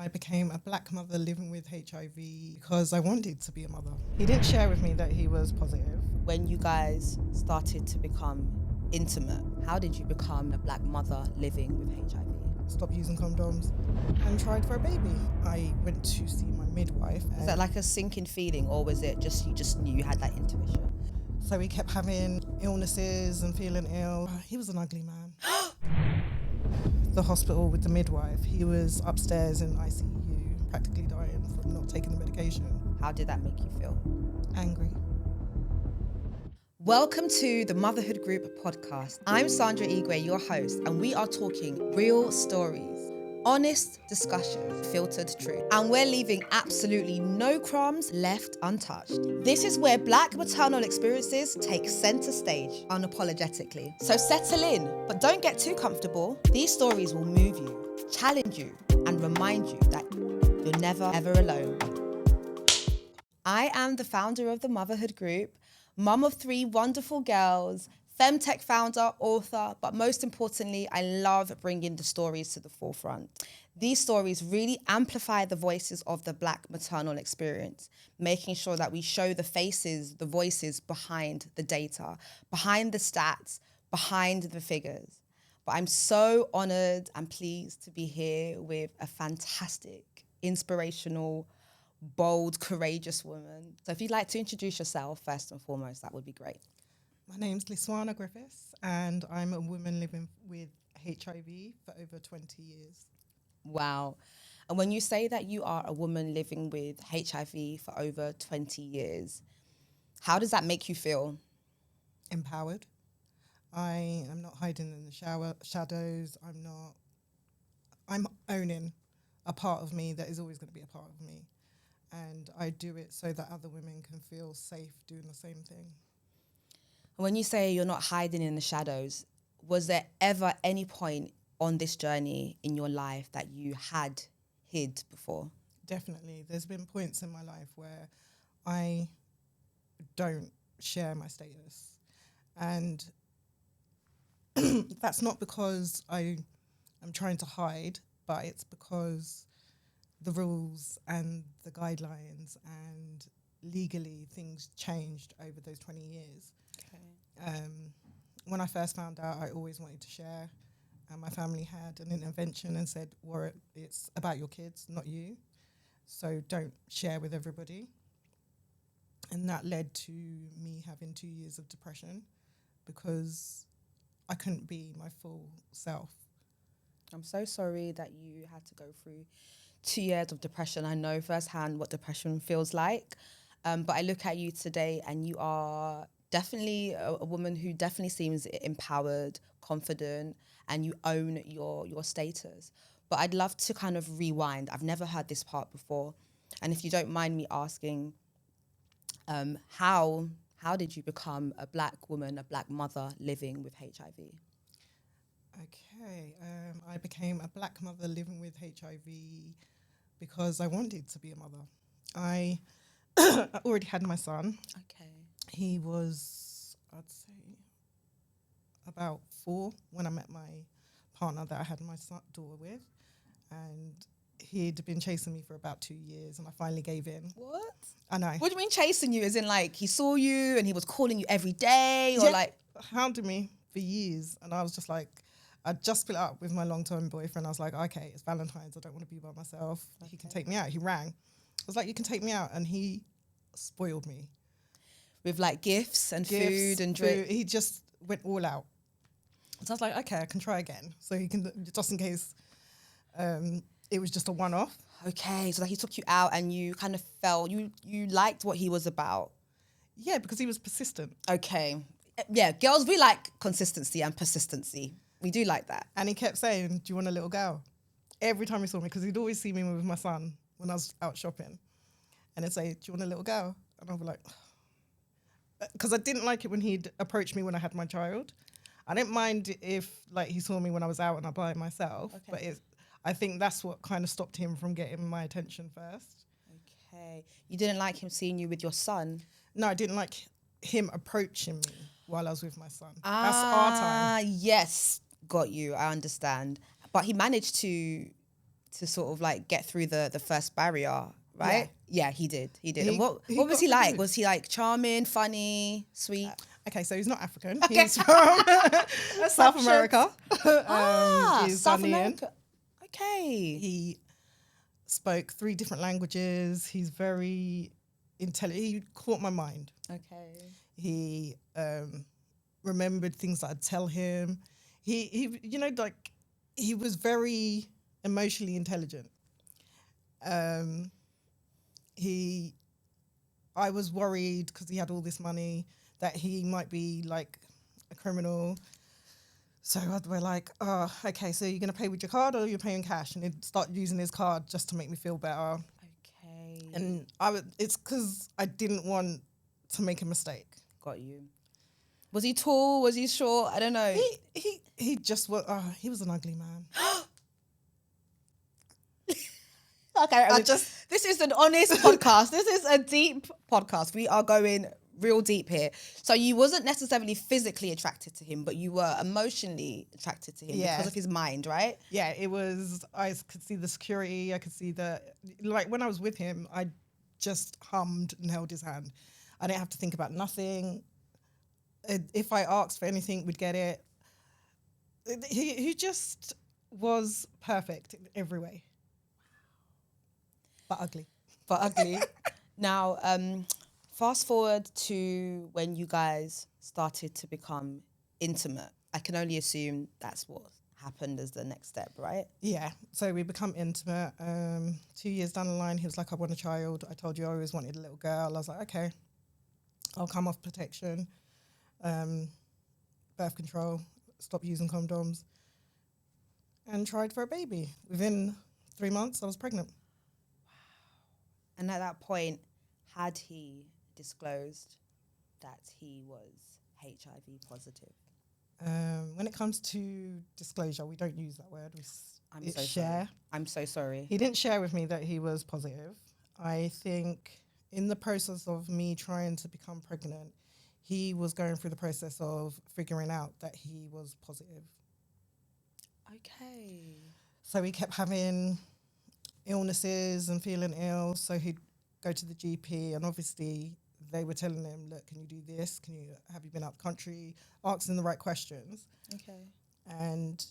I became a black mother living with HIV because I wanted to be a mother. He didn't share with me that he was positive. When you guys started to become intimate, how did you become a black mother living with HIV? Stopped using condoms and tried for a baby. I went to see my midwife. Was that like a sinking feeling, or was it just you just knew you had that intuition? So he kept having illnesses and feeling ill. He was an ugly man. The hospital with the midwife, he was upstairs in ICU, practically dying from not taking the medication. How did that make you feel? Angry. Welcome to the Motherhood Group Podcast. I'm Sandra Igwe, your host, and we are talking real stories, honest discussion, filtered truth, and we're leaving absolutely no crumbs left untouched. This is where Black maternal experiences take center stage unapologetically. So settle in, but don't get too comfortable. These stories will move you, challenge you, and remind you that you're never ever alone. I am the founder of the Motherhood Group, mum of 3 wonderful girls, femtech founder, author, but most importantly, I love bringing the stories to the forefront. These stories really amplify the voices of the Black maternal experience, making sure that we show the faces, the voices behind the data, behind the stats, behind the figures. But I'm so honored and pleased to be here with a fantastic, inspirational, bold, courageous woman. So if you'd like to introduce yourself first and foremost, that would be great. My name's Liswana Griffiths and I'm a woman living with HIV for over 20 years. Wow. And when you say that you are a woman living with HIV for over 20 years, how does that make you feel? Empowered. I am not hiding in the shadows. I'm owning a part of me that is always going to be a part of me. And I do it so that other women can feel safe doing the same thing. When you say you're not hiding in the shadows, was there ever any point on this journey in your life that you had hid before? Definitely. There's been points in my life where I don't share my status. And that's not because I'm trying to hide, but it's because the rules and the guidelines and legally things changed over those 20 years. Okay. When I first found out, I always wanted to share. And my family had an intervention and said, Warwick, it's about your kids, not you. So don't share with everybody. And that led to me having 2 years of depression because I couldn't be my full self. I'm so sorry that you had to go through 2 years of depression. I know firsthand what depression feels like. But I look at you today and you are definitely a woman who definitely seems empowered, confident, and you own your status. But I'd love to kind of rewind. I've never heard this part before. And if you don't mind me asking, how did you become a Black woman, a Black mother living with HIV? Okay, I became a Black mother living with HIV because I wanted to be a mother. I already had my son. Okay. He was, I'd say, about 4 when I met my partner that I had my daughter with. And he'd been chasing me for about 2 years and I finally gave in. What? I know. What do you mean chasing you? As in like he saw you and he was calling you every day or like? Hounded me for years. And I was just like, I just split up with my long-term boyfriend. I was like, okay, it's Valentine's. I don't want to be by myself. Okay. He can take me out. He rang. I was like, you can take me out. And he spoiled me. With like gifts and food and drink? He just went all out. So I was like, okay, I can try again. So he can, just in case it was just a one-off. Okay, so like he took you out and you kind of felt, you liked what he was about. Yeah, because he was persistent. Okay. Yeah, girls, we like consistency and persistency. We do like that. And he kept saying, do you want a little girl? Every time he saw me, because he'd always see me with my son when I was out shopping. And he'd say, do you want a little girl? And I'd be like, because I didn't like it when he'd approach me when I had my child. I didn't mind if like he saw me when I was out and I by myself, but I think that's what kind of stopped him from getting my attention first. Okay. You didn't like him seeing you with your son? No, I didn't like him approaching me while I was with my son. That's our time. Yes. Got you. I understand. But he managed to to sort of like get through the first barrier, right? Yeah, he did. And what he was he got like? through. Was he like charming, funny, sweet? Okay, so he's not African. Okay. He's from South Assumptions. America. He's South Ghanaian. America. Okay. He spoke 3 different languages. He's very intelligent. He caught my mind. Okay. He remembered things that I'd tell him. He you know, like, he was very emotionally intelligent. I was worried because he had all this money that he might be like a criminal. So we're like, oh, okay, so you're going to pay with your card or you're paying cash? And he'd start using his card just to make me feel better. Okay. And it's because I didn't want to make a mistake. Got you. Was he tall? Was he short? I don't know. He just was, he was an ugly man. Okay, this is an honest podcast. This is a deep podcast. We are going real deep here. So you wasn't necessarily physically attracted to him, but you were emotionally attracted to him because of his mind, right? Yeah, it was, I could see the security. I could see like when I was with him, I just hummed and held his hand. I didn't have to think about nothing. If I asked for anything, we'd get it. He just was perfect in every way. But ugly. Now, fast forward to when you guys started to become intimate. I can only assume that's what happened as the next step, right? Yeah. So we become intimate. 2 years down the line, he was like, I want a child. I told you I always wanted a little girl. I was like, okay, I'll come off protection, birth control, stop using condoms, and tried for a baby. Within 3 months, I was pregnant. And at that point, had he disclosed that he was HIV positive? When it comes to disclosure, we don't use that word. Sorry. Share. I'm so sorry. He didn't share with me that he was positive. I think in the process of me trying to become pregnant, he was going through the process of figuring out that he was positive. Okay. So he kept having illnesses and feeling ill. So he'd go to the GP, and obviously they were telling him, look, can you do this? Have you been out the country? Asking the right questions. Okay. And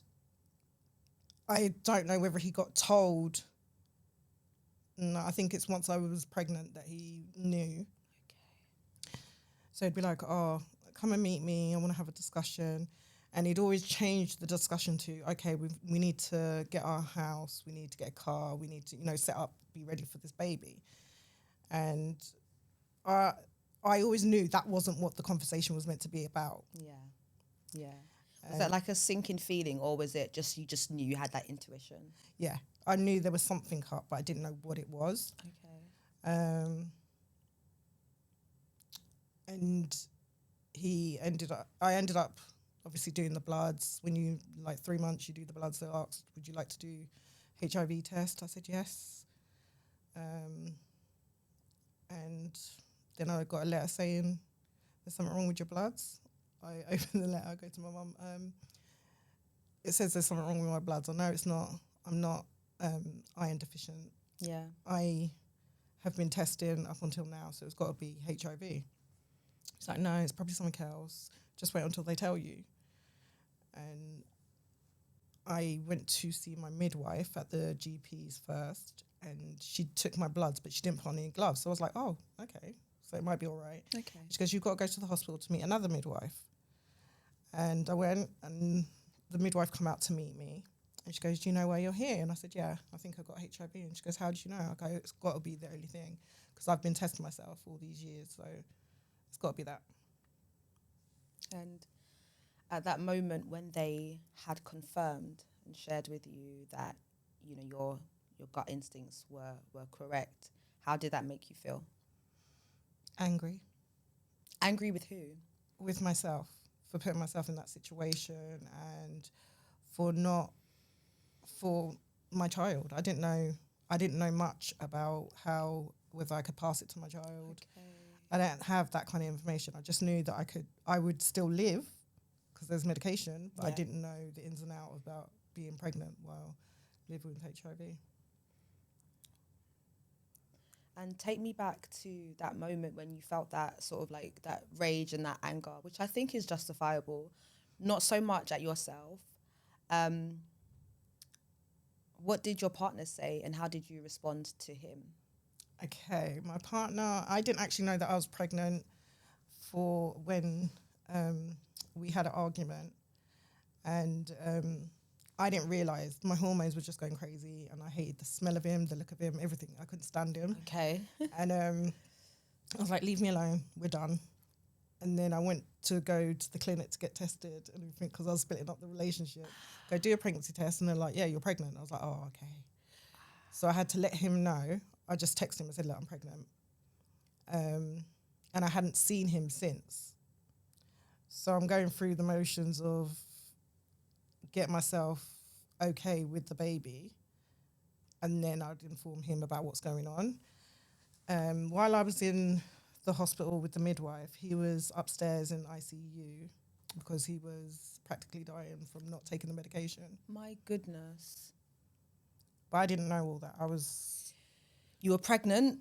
I don't know whether he got told. No, I think it's once I was pregnant that he knew. Okay. So he'd be like, oh, come and meet me. I want to have a discussion. And he'd always change the discussion to, okay, we need to get our house. We need to get a car. We need to, set up, be ready for this baby. And I always knew that wasn't what the conversation was meant to be about. Yeah. Was that like a sinking feeling, or was it just you just knew you had that intuition? Yeah, I knew there was something up, but I didn't know what it was. Okay. And I ended up obviously doing the bloods. When you, 3 months, you do the bloods. They asked, would you like to do HIV test? I said yes. And then I got a letter saying there's something wrong with your bloods. I open the letter, I go to my mum. It says there's something wrong with my bloods. I know it's not. I'm not iron deficient. Yeah. I have been testing up until now, so it's got to be HIV. It's like, no, it's probably something else. Just wait until they tell you. And I went to see my midwife at the GP's first, and she took my bloods, but she didn't put on any gloves. So I was like, oh, okay, so it might be all right. Okay. She goes, you've got to go to the hospital to meet another midwife. And I went, and the midwife come out to meet me. And she goes, do you know why you're here? And I said, yeah, I think I got HIV. And she goes, how did you know? I go, it's got to be the only thing, because I've been testing myself all these years, so it's got to be that. And at that moment when they had confirmed and shared with you that, your gut instincts were correct, how did that make you feel? Angry. Angry with who? With myself, for putting myself in that situation, and for my child. I didn't know much about whether I could pass it to my child. Okay. I didn't have that kind of information. I just knew that I would still live because there's medication, but I didn't know the ins and outs about being pregnant while living with HIV. And take me back to that moment when you felt that sort of like that rage and that anger, which I think is justifiable, not so much at yourself. What did your partner say and how did you respond to him? Okay, my partner, I didn't actually know that I was pregnant for when we had an argument, and I didn't realise my hormones were just going crazy, and I hated the smell of him, the look of him, everything. I couldn't stand him. Okay. And I was like, leave me alone, we're done. And then I went to go to the clinic to get tested and everything because I was splitting up the relationship. Go do a pregnancy test, and they're like, yeah, you're pregnant. I was like, oh, okay. So I had to let him know. I just texted him and said, look, I'm pregnant. And I hadn't seen him since. So I'm going through the motions of get myself okay with the baby, and then I'd inform him about what's going on. While I was in the hospital with the midwife, he was upstairs in ICU because he was practically dying from not taking the medication. My goodness. But I didn't know all that. You were pregnant.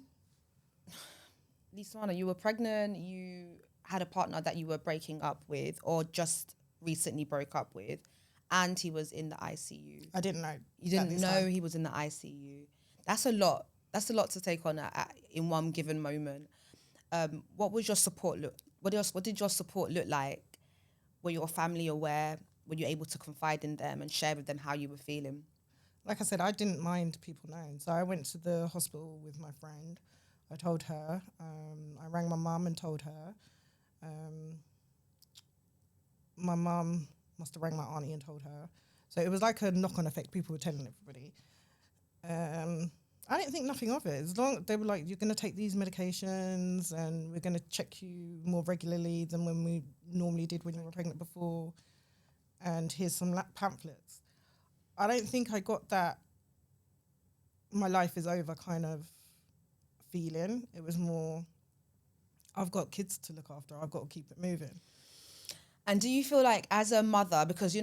Lisana, you were pregnant. You had a partner that you were breaking up with or just recently broke up with, and he was in the ICU. I didn't know. You didn't know he was in the ICU. That's a lot. That's a lot to take on in one given moment. What was your support look? What did your support look like? Were your family aware? Were you able to confide in them and share with them how you were feeling? Like I said, I didn't mind people knowing. So I went to the hospital with my friend. I told her. I rang my mum and told her. My mum must have rang my auntie and told her. So it was like a knock-on effect. People were telling everybody. I didn't think nothing of it. As long they were like, you're going to take these medications and we're going to check you more regularly than when we normally did when you were pregnant before. And here's some pamphlets. I don't think I got that my life is over kind of feeling. It was more, I've got kids to look after. I've got to keep it moving. And do you feel like as a mother, because,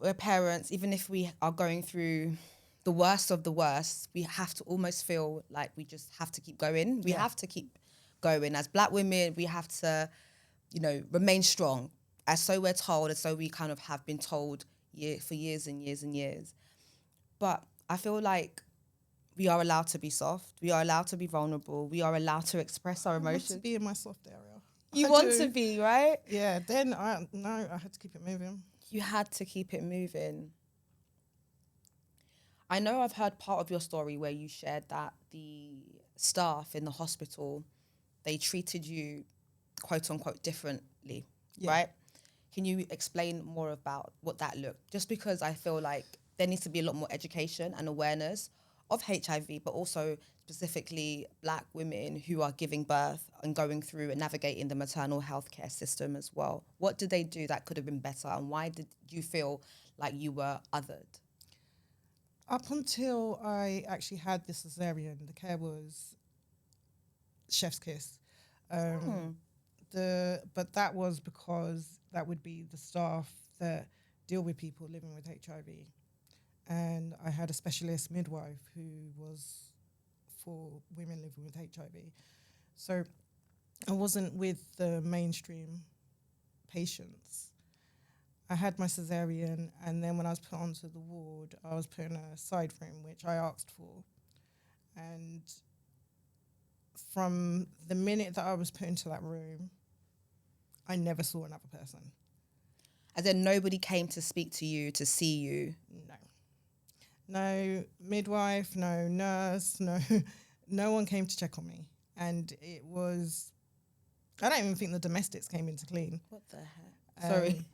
we're parents, even if we are going through the worst of the worst, we have to almost feel like we just have to keep going. We have to keep going. As Black women, we have to, remain strong. As so we're told, and so we kind of have been told for years and years and years. But I feel like we are allowed to be soft. We are allowed to be vulnerable. We are allowed to express our emotions. I want to be in my soft area. You want to be, right? Yeah, then I had to keep it moving. You had to keep it moving. I know I've heard part of your story where you shared that the staff in the hospital, they treated you, quote unquote, differently, right? Can you explain more about what that looked? Just because I feel like there needs to be a lot more education and awareness of HIV, but also specifically Black women who are giving birth and going through and navigating the maternal healthcare system as well. What did they do that could have been better, and why did you feel like you were othered? Up until I actually had the cesarean, the care was chef's kiss. But that was because that would be the staff that deal with people living with HIV. And I had a specialist midwife who was for women living with HIV. So I wasn't with the mainstream patients. I had my cesarean, and then when I was put onto the ward, I was put in a side room, which I asked for. And from the minute that I was put into that room, I never saw another person. As in nobody came to speak to you, to see you? No midwife, no nurse, no one came to check on me. And it was, I don't even think the domestics came in to clean. What the heck? Sorry.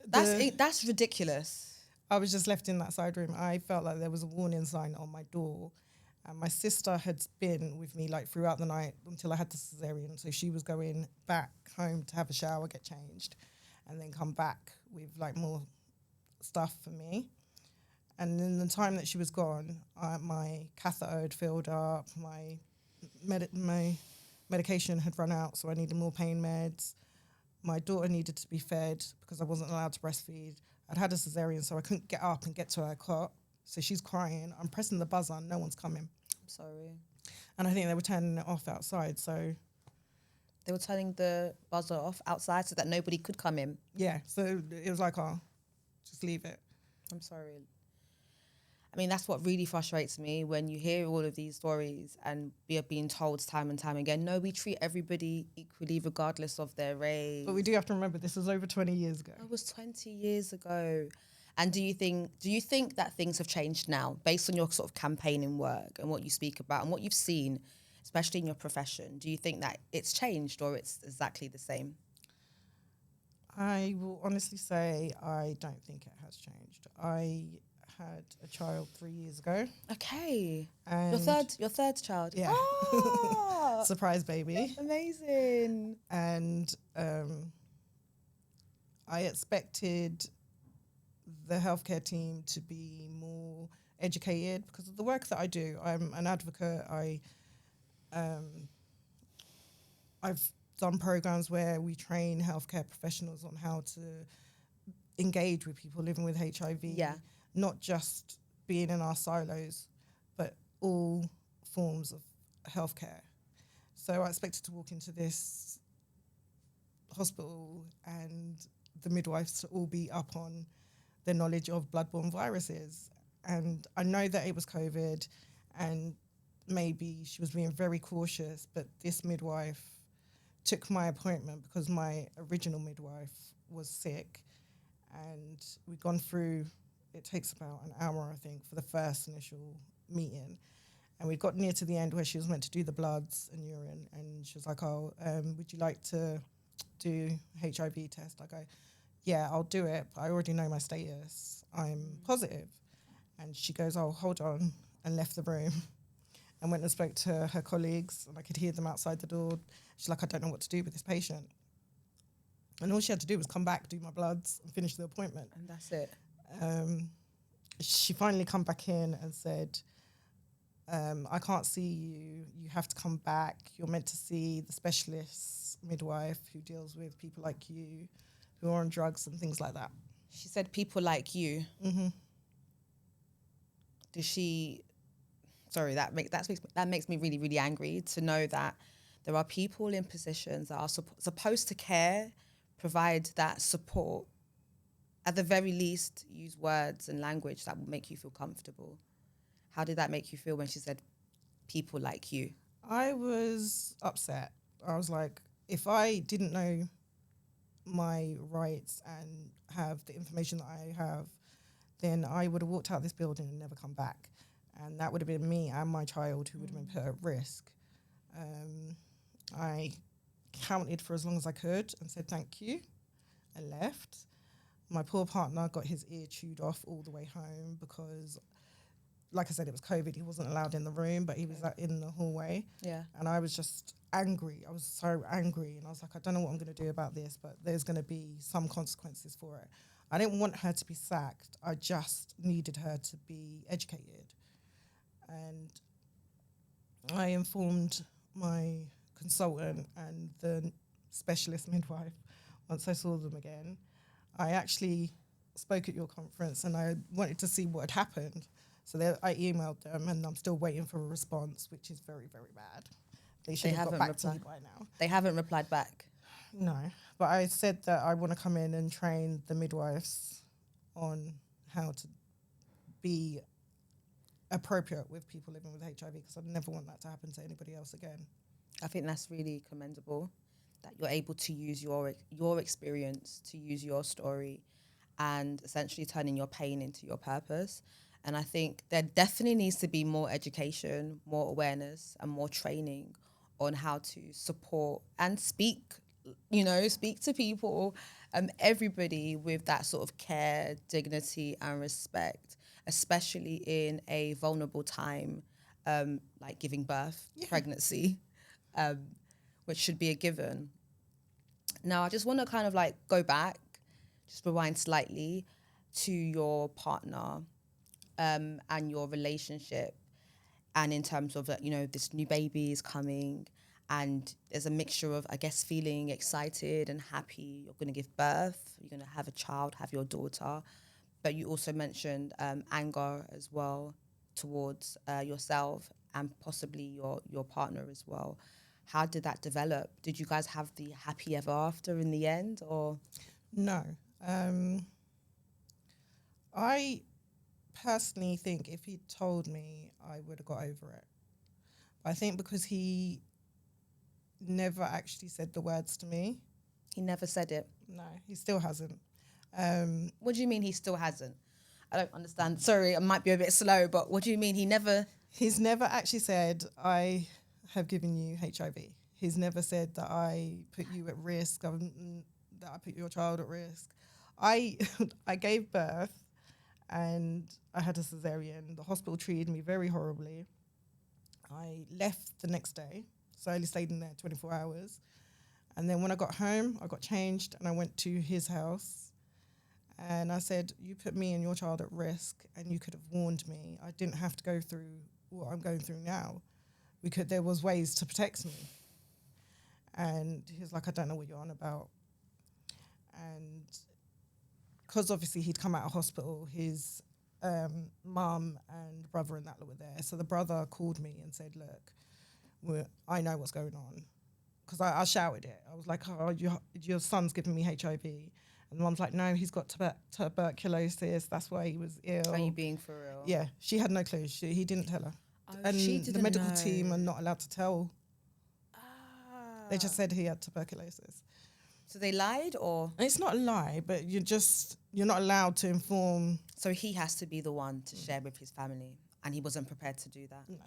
That's ridiculous. I was just left in that side room. I felt like there was a warning sign on my door. And my sister had been with me like throughout the night until I had the cesarean. So she was going back home to have a shower, get changed, and then come back with like more stuff for me. And in the time that she was gone, my catheter had filled up, my medication had run out, so I needed more pain meds. My daughter needed to be fed because I wasn't allowed to breastfeed. I'd had a cesarean, so I couldn't get up and get to her cot. So she's crying. I'm pressing the buzzer, no one's coming. I'm sorry. And I think they were turning it off outside. So They were turning the buzzer off outside so that nobody could come in. yeah, so it was like, oh, just leave it. I'm sorry. I mean, that's what really frustrates me when you hear all of these stories and we are being told time and time again, no, we treat everybody equally regardless of their race. But we do have to remember this was over 20 years ago. It was 20 years ago. And do you think that things have changed now based on your sort of campaigning work and what you speak about and what you've seen, especially in your profession? Do you think that it's changed or it's exactly the same? I will honestly say I don't think it has changed. I had a child 3 years ago. Okay. And Your third child. Yeah. Oh, surprise baby. amazing. And I expected the healthcare team to be more educated because of the work that I do. I'm an advocate. I've done programs where we train healthcare professionals on how to engage with people living with HIV. Yeah. Not just being in our silos, but all forms of healthcare. So I expected to walk into this hospital and the midwives to all be up on the knowledge of bloodborne viruses. And I know that it was COVID and maybe she was being very cautious, but this midwife took my appointment because my original midwife was sick. And we'd gone through, it takes about an hour, I think, for the first initial meeting. And we got near to the end where she was meant to do the bloods and urine. And she was like, oh, would you like to do HIV test? I go, yeah, I'll do it. But I already know my status. I'm positive. And she goes, oh, hold on, and left the room and went and spoke to her colleagues. And I could hear them outside the door. She's like, I don't know what to do with this patient. And all she had to do was come back, do my bloods, and finish the appointment. And that's it. She finally come back in and said, I can't see you. You have to come back. You're meant to see the specialist midwife who deals with people like you who are on drugs and things like that. She said, people like you. Mm-hmm. Does she... Sorry, that makes me really, really angry to know that there are people in positions that are supposed to care, provide that support, at the very least, use words and language that will make you feel comfortable. How did that make you feel when she said, people like you? I was upset. I was like, if I didn't know my rights and have the information that I have, then I would have walked out of this building and never come back. And that would have been me and my child who would have been put at risk. I counted for as long as I could and said thank you and left. My poor partner got his ear chewed off all the way home because, like I said, it was COVID. He wasn't allowed in the room, but he was in the hallway. Yeah. And I was just angry. I was so angry. And I was like, I don't know what I'm going to do about this, but there's going to be some consequences for it. I didn't want her to be sacked. I just needed her to be educated. And I informed my consultant and the specialist midwife once I saw them again. I actually spoke at your conference and I wanted to see what had happened. So I emailed them and I'm still waiting for a response, which is very, very bad. They should have got back to me by now. They haven't replied back? No, but I said that I want to come in and train the midwives on how to be appropriate with people living with HIV because I never want that to happen to anybody else again. I think that's really commendable that you're able to use your experience, to use your story and essentially turning your pain into your purpose. And I think there definitely needs to be more education, more awareness and more training on how to support and speak to people, everybody with that sort of care, dignity and respect, especially in a vulnerable time, like giving birth, pregnancy, which should be a given. Now, I just want to kind of like go back, just rewind slightly to your partner and your relationship. And in terms of that, this new baby is coming and there's a mixture of, I guess, feeling excited and happy. You're going to give birth, you're going to have a child, have your daughter. But you also mentioned anger as well towards yourself and possibly your partner as well. How did that develop? Did you guys have the happy ever after in the end, or? No. I personally think if he'd told me, I would have got over it. I think because he never actually said the words to me. He never said it? No, he still hasn't. What do you mean he still hasn't? I don't understand. Sorry, I might be a bit slow, but what do you mean he never... He's never actually said, I have given you HIV. He's never said that I put you at risk, that I put your child at risk. I gave birth and I had a cesarean. The hospital treated me very horribly. I left the next day, so I only stayed in there 24 hours. And then when I got home, I got changed and I went to his house. And I said, you put me and your child at risk and you could have warned me. I didn't have to go through what I'm going through now. There was ways to protect me. And he was like, I don't know what you're on about. And because obviously he'd come out of hospital, his mum and brother and that were there. So the brother called me and said, look, I know what's going on. Because I shouted it. I was like, oh, your son's giving me HIV. And the mum's like, no, he's got tuberculosis. That's why he was ill. Are you being for real? Yeah, she had no clue. He didn't tell her. Oh, and she didn't the medical know. team are not allowed to tell. They just said he had tuberculosis. So they lied, or? And it's not a lie, but you're not allowed to inform. So he has to be the one to share with his family, and he wasn't prepared to do that? No.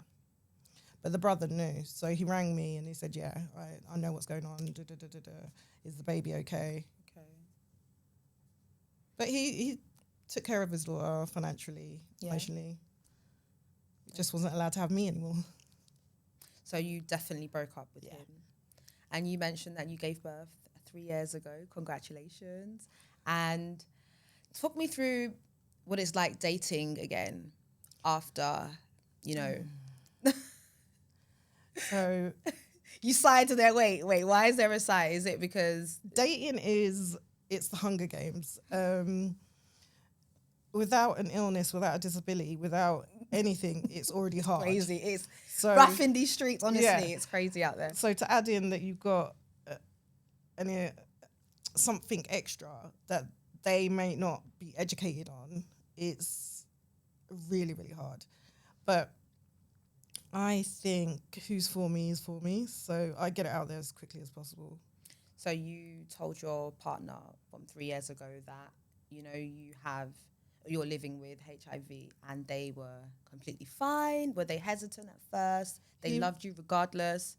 But the brother knew. So he rang me and he said, yeah, I know what's going on. Is the baby okay? Okay. But he took care of his daughter financially, emotionally. He just wasn't allowed to have me anymore. So you definitely broke up with him. And you mentioned that you gave birth 3 years ago. Congratulations. And talk me through what it's like dating again after, So you sighed to there. Wait, why is there a sigh? Is it because dating it's the Hunger Games. Without an illness, without a disability, without anything, it's already hard. crazy? It's So, rough in these streets, honestly. yeah. It's crazy out there. So to add in that you've got something extra that they may not be educated on, it's really, really hard. But I think who's for me is for me. So I get it out there as quickly as possible. So you told your partner from 3 years ago that, you're living with HIV, and they were completely fine. Were they hesitant at first? They loved you regardless?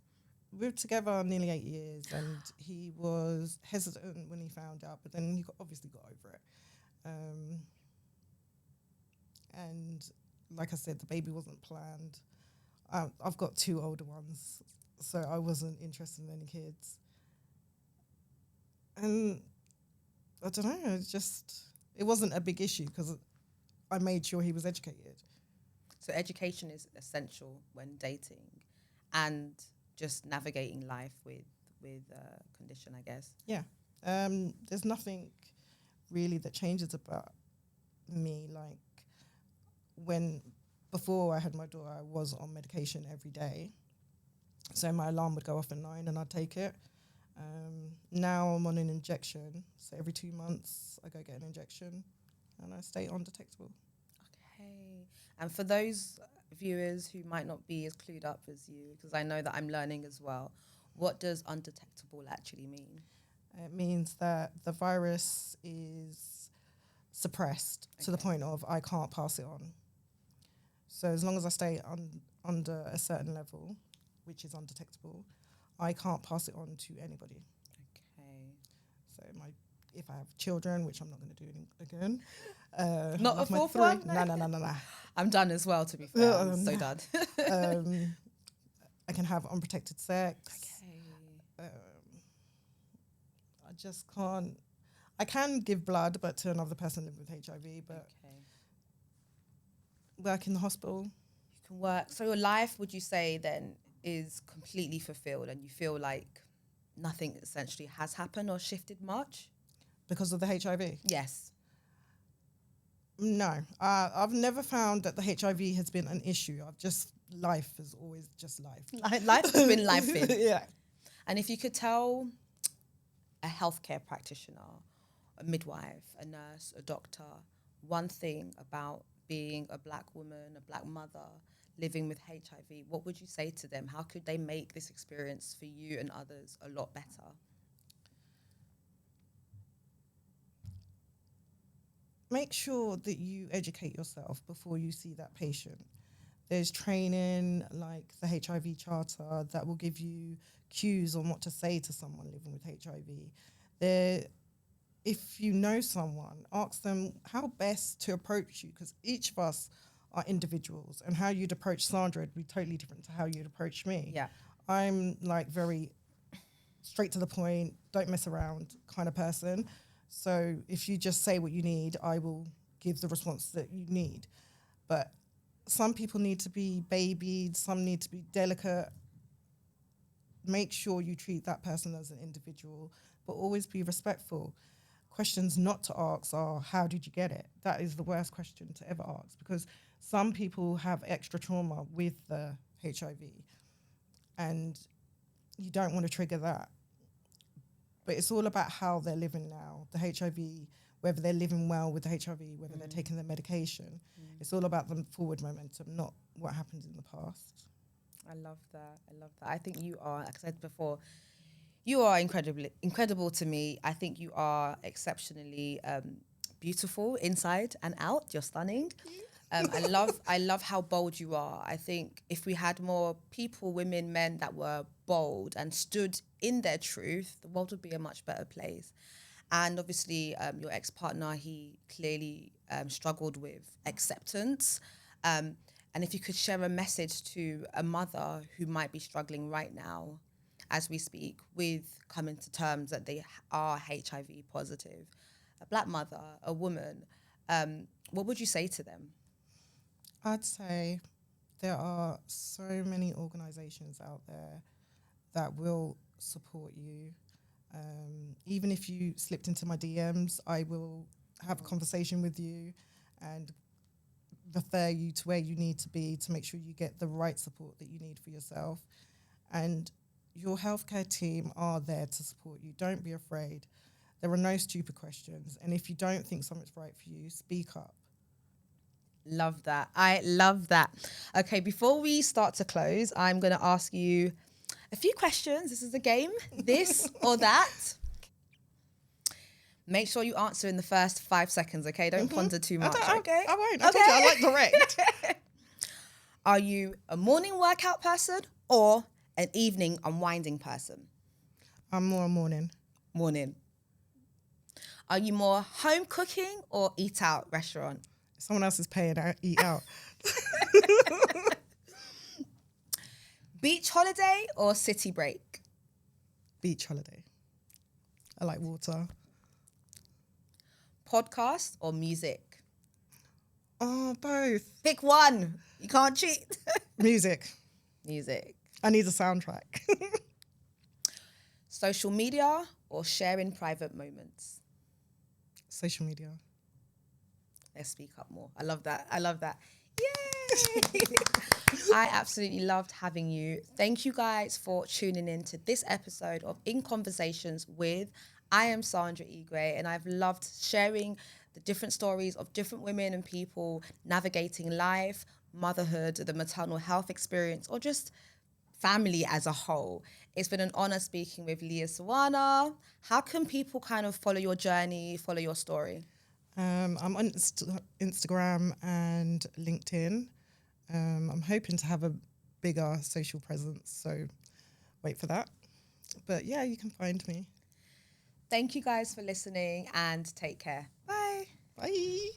We were together nearly 8 years, and he was hesitant when he found out, but then he obviously got over it. And like I said, the baby wasn't planned. I've got 2 older ones, so I wasn't interested in any kids. And I don't know, it wasn't a big issue because I made sure he was educated. So education is essential when dating and just navigating life with a condition, I guess. Yeah. There's nothing really that changes about me. Like before I had my daughter, I was on medication every day. So my alarm would go off at 9 and I'd take it. Now I'm on an injection. So every 2 months I go get an injection and I stay undetectable. Okay. And for those viewers who might not be as clued up as you, because I know that I'm learning as well, what does undetectable actually mean? It means that the virus is suppressed to the point of I can't pass it on. So as long as I stay under a certain level, which is undetectable, I can't pass it on to anybody. Okay. So if I have children, which I'm not going to do again. Not a fourth one? No. I'm done as well, to be fair. I'm so done. I can have unprotected sex. Okay. I just can't. I can give blood, but to another person living with HIV, but work in the hospital. You can work. So your life, would you say then, is completely fulfilled and you feel like nothing essentially has happened or shifted much? Because of the HIV? Yes. No. I've never found that the HIV has been an issue. I've just life is always just life. Life has been life-ing. Yeah. And if you could tell a healthcare practitioner, a midwife, a nurse, a doctor, one thing about being a Black woman, a Black mother, living with HIV, what would you say to them? How could they make this experience for you and others a lot better? Make sure that you educate yourself before you see that patient. There's training like the HIV Charter that will give you cues on what to say to someone living with HIV. If you know someone, ask them how best to approach you, because each of us are individuals, and how you'd approach Sandra would be totally different to how you'd approach me. Yeah. I'm like very straight to the point, don't mess around kind of person. So if you just say what you need, I will give the response that you need. But some people need to be babied, some need to be delicate. Make sure you treat that person as an individual, but always be respectful. Questions not to ask are, how did you get it? That is the worst question to ever ask, because some people have extra trauma with the HIV and you don't want to trigger that. But it's all about how they're living now. The HIV, whether they're living well with the HIV, whether they're taking their medication. It's all about the forward momentum, not what happened in the past. I love that. I think you are, like I said before, you are incredible to me. I think you are exceptionally beautiful inside and out. You're stunning. I love how bold you are. I think if we had more people, women, men that were bold and stood in their truth, the world would be a much better place. And obviously, your ex-partner, he clearly struggled with acceptance. And if you could share a message to a mother who might be struggling right now, as we speak, with coming to terms that they are HIV positive, a Black mother, a woman, what would you say to them? I'd say there are so many organisations out there that will support you. Even if you slipped into my DMs, I will have a conversation with you and refer you to where you need to be to make sure you get the right support that you need for yourself. And your healthcare team are there to support you. Don't be afraid. There are no stupid questions. And if you don't think something's right for you, speak up. Love that. I love that. Okay, before we start to close, I'm going to ask you a few questions. This is a game, this or that. Make sure you answer in the first 5 seconds, okay? Don't ponder too much, okay? I won't. Okay. I like direct. Are you a morning workout person or an evening unwinding person? I'm more a morning. Morning. Are you more home cooking or eat out restaurant? Someone else is paying, I eat out. Beach holiday or city break? Beach holiday. I like water. Podcast or music? Oh, both. Pick one. You can't cheat. Music. Music. I need a soundtrack. Social media or sharing private moments? Social media. Let's speak up more. I love that. Yay! I absolutely loved having you. Thank you guys for tuning in to this episode of In Conversations with. I am Sandra Igwe, and I've loved sharing the different stories of different women and people navigating life, motherhood, the maternal health experience, or just family as a whole. It's been an honor speaking with Leah Sawana. How can people kind of follow your journey, follow your story? I'm on Instagram and LinkedIn. I'm hoping to have a bigger social presence, so wait for that. But yeah, you can find me. Thank you guys for listening and take care. Bye. Bye.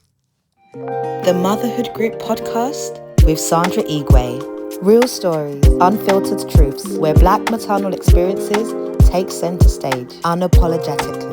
The Motherhood Group Podcast with Sandra Igwe. Real stories, unfiltered truths, where Black maternal experiences take center stage unapologetically.